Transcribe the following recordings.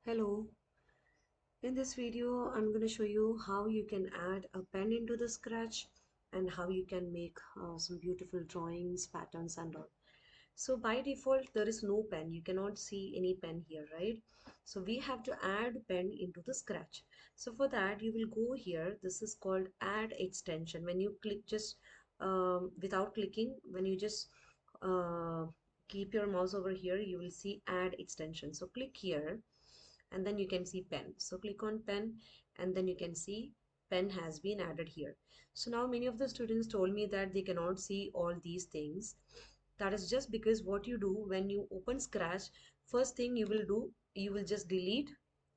Hello, in this video I'm going to show you how you can add a pen into the Scratch and how you can make some beautiful drawings, patterns and all. So by default there is no pen, you cannot see any pen here, right? So we have to add pen into the Scratch. So for that you will go here, this is called add extension. When you click just without clicking, when you just uh, keep your mouse over here, you will see add extension. So click here and then you can see pen. So click on pen and then you can see pen has been added here. So now many of the students told me that they cannot see all these things. That is just because what you do when you open Scratch, first thing you will do, you will just delete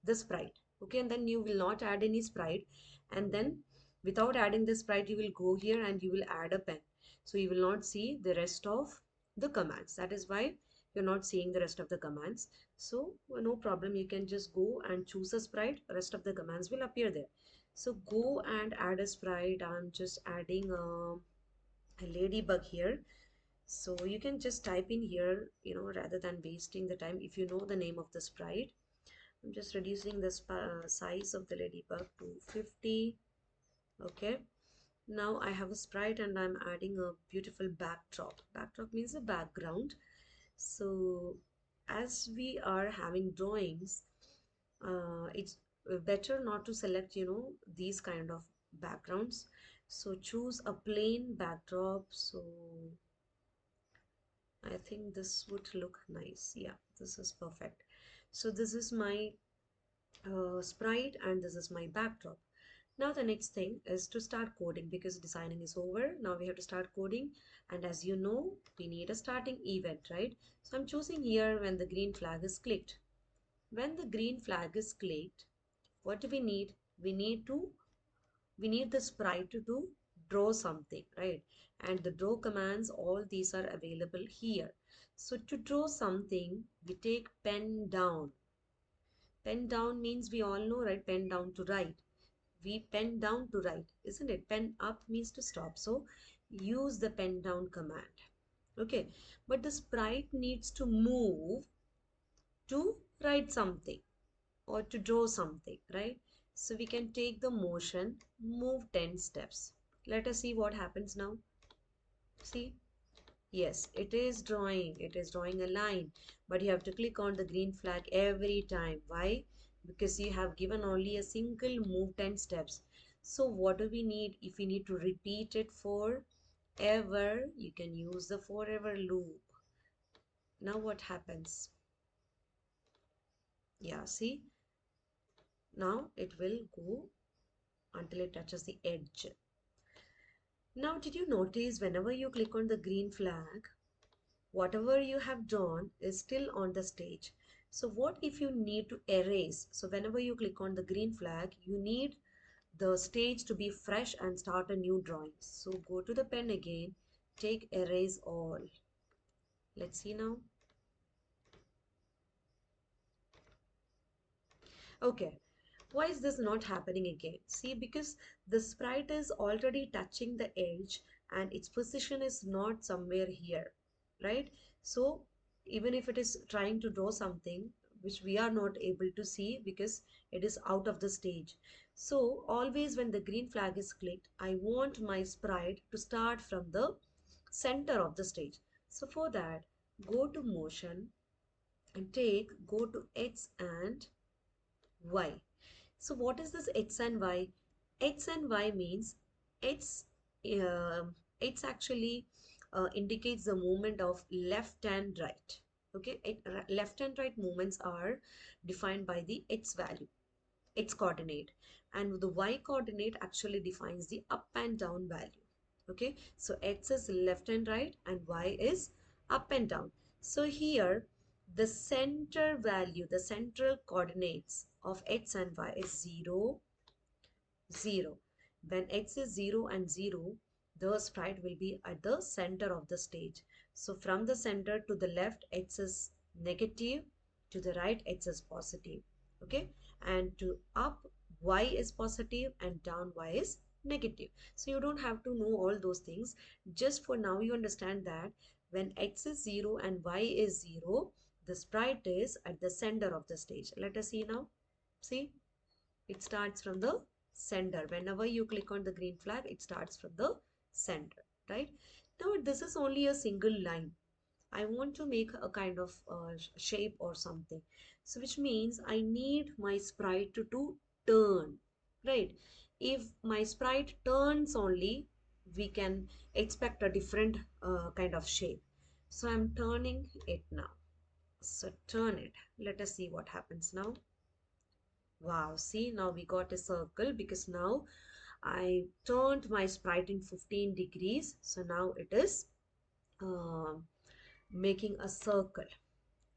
the sprite. Okay, and then you will not add any sprite, and then without adding the sprite you will go here and you will add a pen. So you will not see the rest of the commands. That is why you're not seeing the rest of the commands. So no problem, you can just go and choose a sprite, rest of the commands will appear there. So go and add a sprite. I'm just adding a ladybug here. So you can just type in here, rather than wasting the time. If you know the name of the sprite, I'm just reducing the size of the ladybug to 50. Okay, now I have a sprite and I'm adding a beautiful backdrop. Backdrop means a background. So as we are having drawings, it's better not to select, these kind of backgrounds. So choose a plain backdrop. So I think this would look nice. Yeah, this is perfect. So this is my sprite and this is my backdrop. Now the next thing is to start coding, because designing is over. Now we have to start coding, and as you know, we need a starting event, right? So I'm choosing here when the green flag is clicked. When the green flag is clicked, what do we need? We need the sprite to draw something, right? And the draw commands, all these are available here. So to draw something, we take pen down. Pen down means we all know, right? Pen down to write. We pen down to write, isn't it? Pen up means to stop. So use the pen down command. Okay, but the sprite needs to move to write something or to draw something, right? So we can take the motion, move 10 steps. Let us see what happens now. See, yes, it is drawing a line, but you have to click on the green flag every time. Why? Because you have given only a single move 10 steps. So what do we need? If we need to repeat it for ever, you can use the forever loop. Now what happens? Yeah, see, now it will go until it touches the edge. Now, did you notice whenever you click on the green flag, whatever you have drawn is still on the stage? So what if you need to erase? So whenever you click on the green flag, you need the stage to be fresh and start a new drawing. So go to the pen again, take erase all. Let's see now. Okay, why is this not happening again? See, because the sprite is already touching the edge and its position is not somewhere here, right? So even if it is trying to draw something which we are not able to see because it is out of the stage. So always when the green flag is clicked, I want my sprite to start from the center of the stage. So for that, go to motion and go to X and Y. So what is this X and Y? X and Y means X, X actually indicates the movement of left and right. Okay, left and right movements are defined by the X value, X coordinate, and the Y coordinate actually defines the up and down value. Okay, so X is left and right and Y is up and down. So here the center value, the central coordinates of X and Y is 0, 0. When X is 0 and 0, the sprite will be at the center of the stage. So from the center to the left, X is negative, to the right, X is positive. Okay, and to up, Y is positive and down, Y is negative. So you don't have to know all those things. Just for now, you understand that when X is 0 and Y is 0, the sprite is at the center of the stage. Let us see now. See, it starts from the center. Whenever you click on the green flag, it starts from the center, right? Now this is only a single line. I want to make a kind of shape or something. So which means I need my sprite to turn, right? If my sprite turns only, we can expect a different kind of shape. So I'm turning it now. So turn it. Let us see what happens now. Wow, see, now we got a circle because now I turned my sprite in 15 degrees. So now it is um making a circle,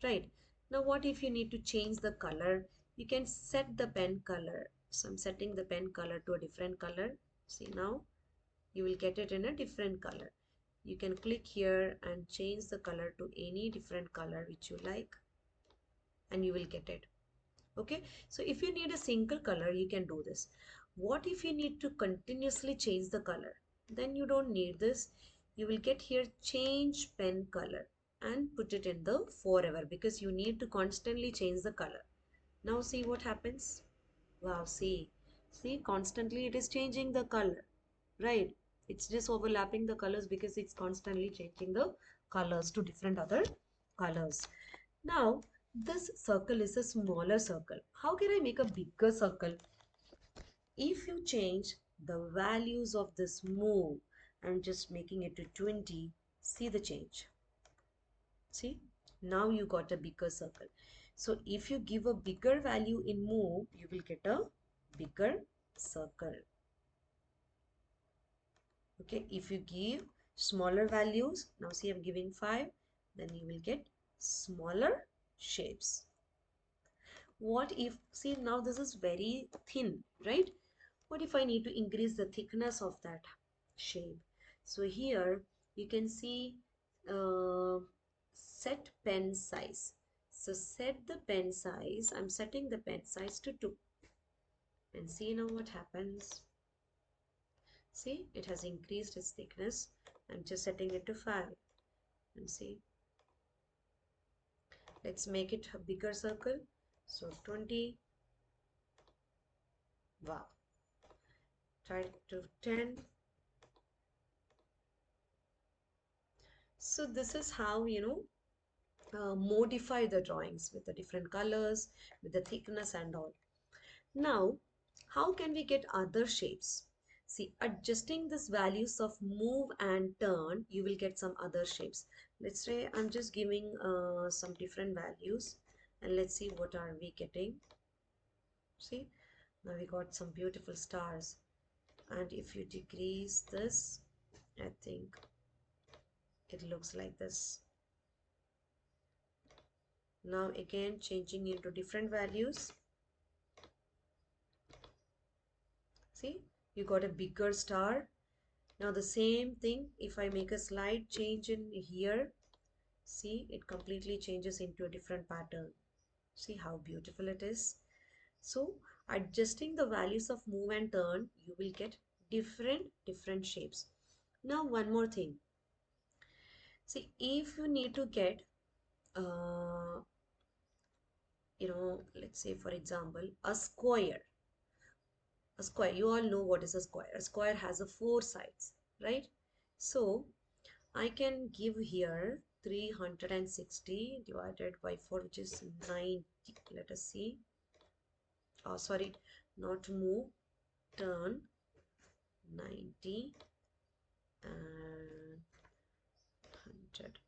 right? Now what if you need to change the color? You can set the pen color. So I'm setting the pen color to a different color. See, now you will get it in a different color. You can click here and change the color to any different color which you like, and you will get it. Okay, so if you need a single color, you can do this. What if you need to continuously change the color? Then you don't need this. You will get here change pen color and put it in the forever, because you need to constantly change the color. Now see what happens. Wow, see, constantly it is changing the color, right? It's just overlapping the colors because it's constantly changing the colors to different other colors. Now, this circle is a smaller circle. How can I make a bigger circle? If you change the values of this move, I'm just making it to 20, see the change. See, now you got a bigger circle. So if you give a bigger value in move, you will get a bigger circle. Okay, if you give smaller values, now see I'm giving 5, then you will get smaller shapes. What if, see, now this is very thin, right? What if I need to increase the thickness of that shape? So here you can see uh, set pen size. So set the pen size. I'm setting the pen size to 2, and see now what happens. See, it has increased its thickness. I'm just setting it to 5, and see, let's make it a bigger circle. So 20. Wow. Try to 10. So this is how, modify the drawings with the different colors, with the thickness and all. Now, how can we get other shapes? See, adjusting these values of move and turn, you will get some other shapes. Let's say I'm just giving some different values, and let's see what are we getting. See, now we got some beautiful stars. And if you decrease this, I think it looks like this. Now again changing into different values. See, you got a bigger star. Now the same thing, if I make a slight change in here, see, it completely changes into a different pattern. See how beautiful it is. So adjusting the values of move and turn, you will get different shapes. Now one more thing. See, if you need to get uh, let's say for example a square, you all know what is a square has a 4 sides, right? So I can give here 360 divided by 4, which is 90. Let us see. Oh, sorry, not move, turn, 90 and 100.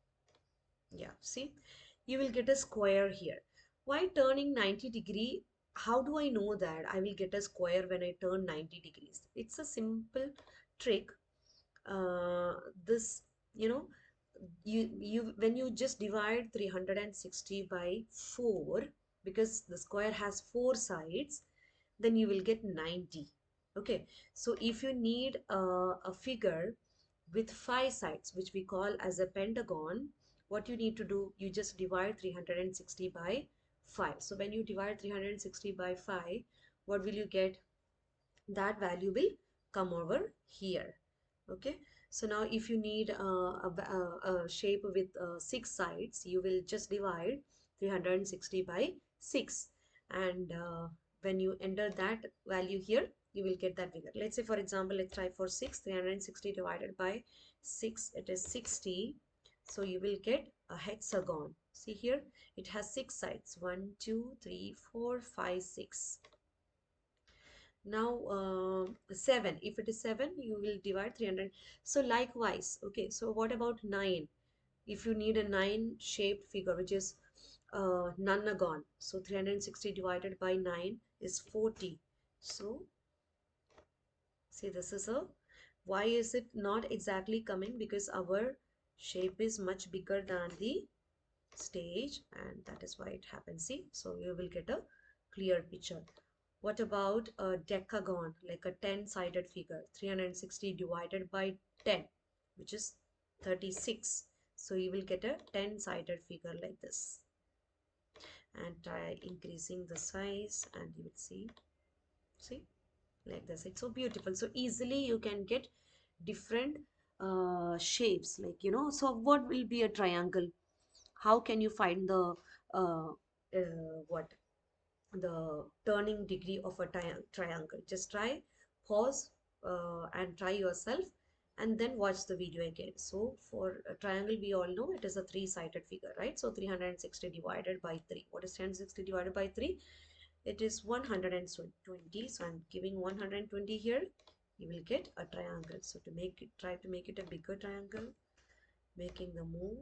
Yeah, see, you will get a square here. Why turning 90 degree? How do I know that I will get a square when I turn 90 degrees? It's a simple trick. This, you know, you when you just divide 360 by 4, because the square has 4 sides, then you will get 90. Okay, so if you need a figure with 5 sides, which we call as a pentagon, what you need to do, you just divide 360 by 5. So when you divide 360 by 5, what will you get? That value will come over here. Okay, so now if you need a shape with 6 sides, you will just divide 360 by 6. And when you enter that value here, you will get that figure. Let's say, for example, let's try for 6. 360 divided by 6, it is 60. So you will get a hexagon. See here, it has 6 sides. 1, 2, 3, 4, 5, 6. Now 7, if it is 7, you will divide 300. So likewise, okay, so what about 9? If you need a 9 shaped figure, which is nonagon, so 360 divided by 9 is 40. So see, this is a, why is it not exactly coming? Because our shape is much bigger than the stage, and that is why it happens. See, so you will get a clear picture. What about a decagon, like a 10-sided figure? 360 divided by 10, which is 36. So you will get a 10-sided figure like this. And try increasing the size, and you will see, like this. It's so beautiful. So easily you can get different shapes, like, so what will be a triangle? How can you find the what the turning degree of a triangle? Just try, pause, and try yourself, and then watch the video again. So for a triangle, we all know it is a three-sided figure, right? So 360 divided by 3. What is 360 divided by 3? It is 120. So I'm giving 120 here. You will get a triangle. So to make it, try to make it a bigger triangle, making the move.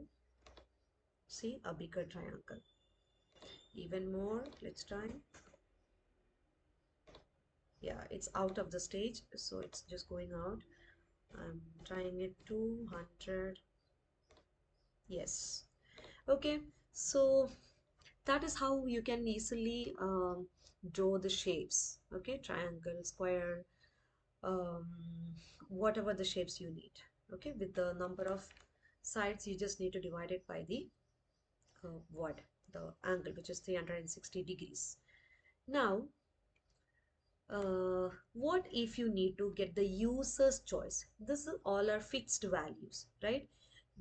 See, a bigger triangle. Even more, let's try. Yeah, it's out of the stage, so it's just going out. I'm trying it 200. Yes. Okay, so that is how you can easily draw the shapes. Okay, triangle, square, um, whatever the shapes you need. Okay, with the number of sides, you just need to divide it by the what? The angle, which is 360 degrees. Now, what if you need to get the user's choice? This is all are fixed values, right?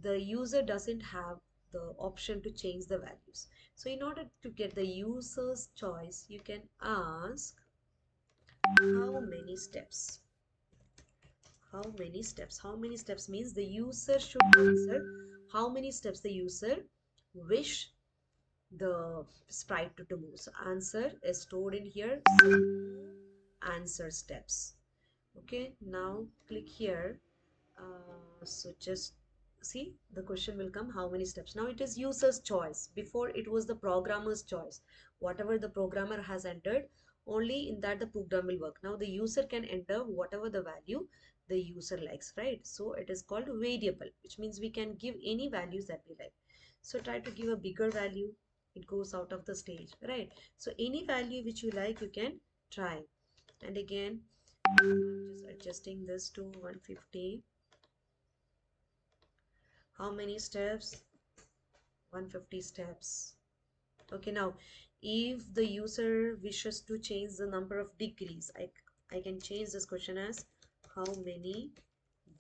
The user doesn't have the option to change the values. So in order to get the user's choice, you can ask how many steps. How many steps? How many steps means the user should answer how many steps the user wish the sprite to move. So answer is stored in here. So answer steps. Okay, now click here. So just see, the question will come how many steps. Now it is user's choice. Before it was the programmer's choice. Whatever the programmer has entered, only in that the program will work. Now the user can enter whatever the value the user likes, right? So it is called variable, which means we can give any values that we like. So try to give a bigger value, it goes out of the stage, right? So any value which you like, you can try. And again, I'm just adjusting this to 150. How many steps? 150 steps. Okay, now if the user wishes to change the number of degrees, I can change this question as how many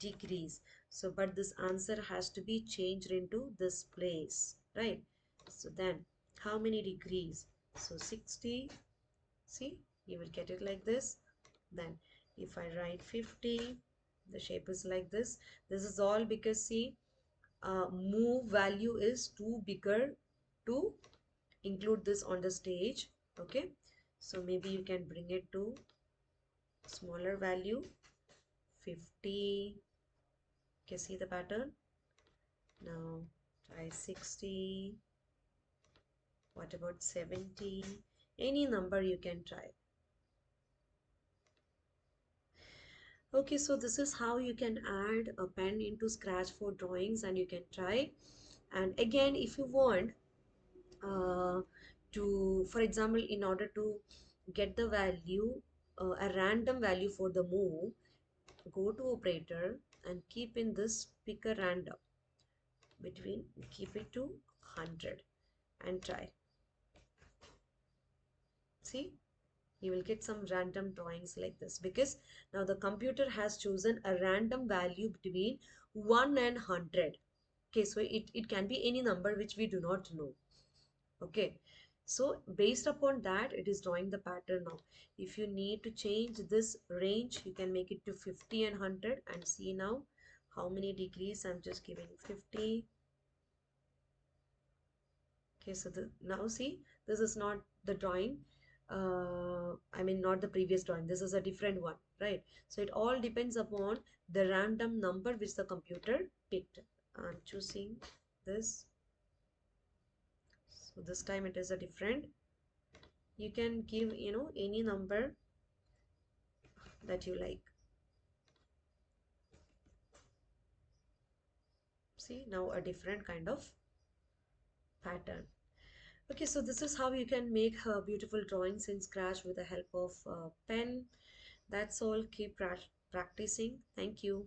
degrees. So but this answer has to be changed into this place, right? So then how many degrees? So 60. See, you will get it like this. Then if I write 50, the shape is like this. This is all because see, move value is too bigger to include this on the stage. Okay, so maybe you can bring it to smaller value, 50. Okay, see the pattern. Now try 60. What about 70? Any number you can try. Okay, so this is how you can add a pen into Scratch for drawings, and you can try. And again, if you want uh, to, for example, in order to get the value, a random value for the move, go to operator and keep in this pick a random between, keep it to 100 and try. See, you will get some random drawings like this, because now the computer has chosen a random value between 1 and 100. Okay, so it can be any number which we do not know. Okay, so based upon that, it is drawing the pattern now. If you need to change this range, you can make it to 50 and 100 and see now how many degrees. I'm just giving 50. Okay, so now see, this is not the drawing. I mean, not the previous drawing. This is a different one, right? So it all depends upon the random number which the computer picked. I'm choosing this. So this time it is a different. You can give, any number that you like. See, now a different kind of pattern. Okay, so this is how you can make beautiful drawings in Scratch with the help of pen. That's all. Keep practicing. Thank you.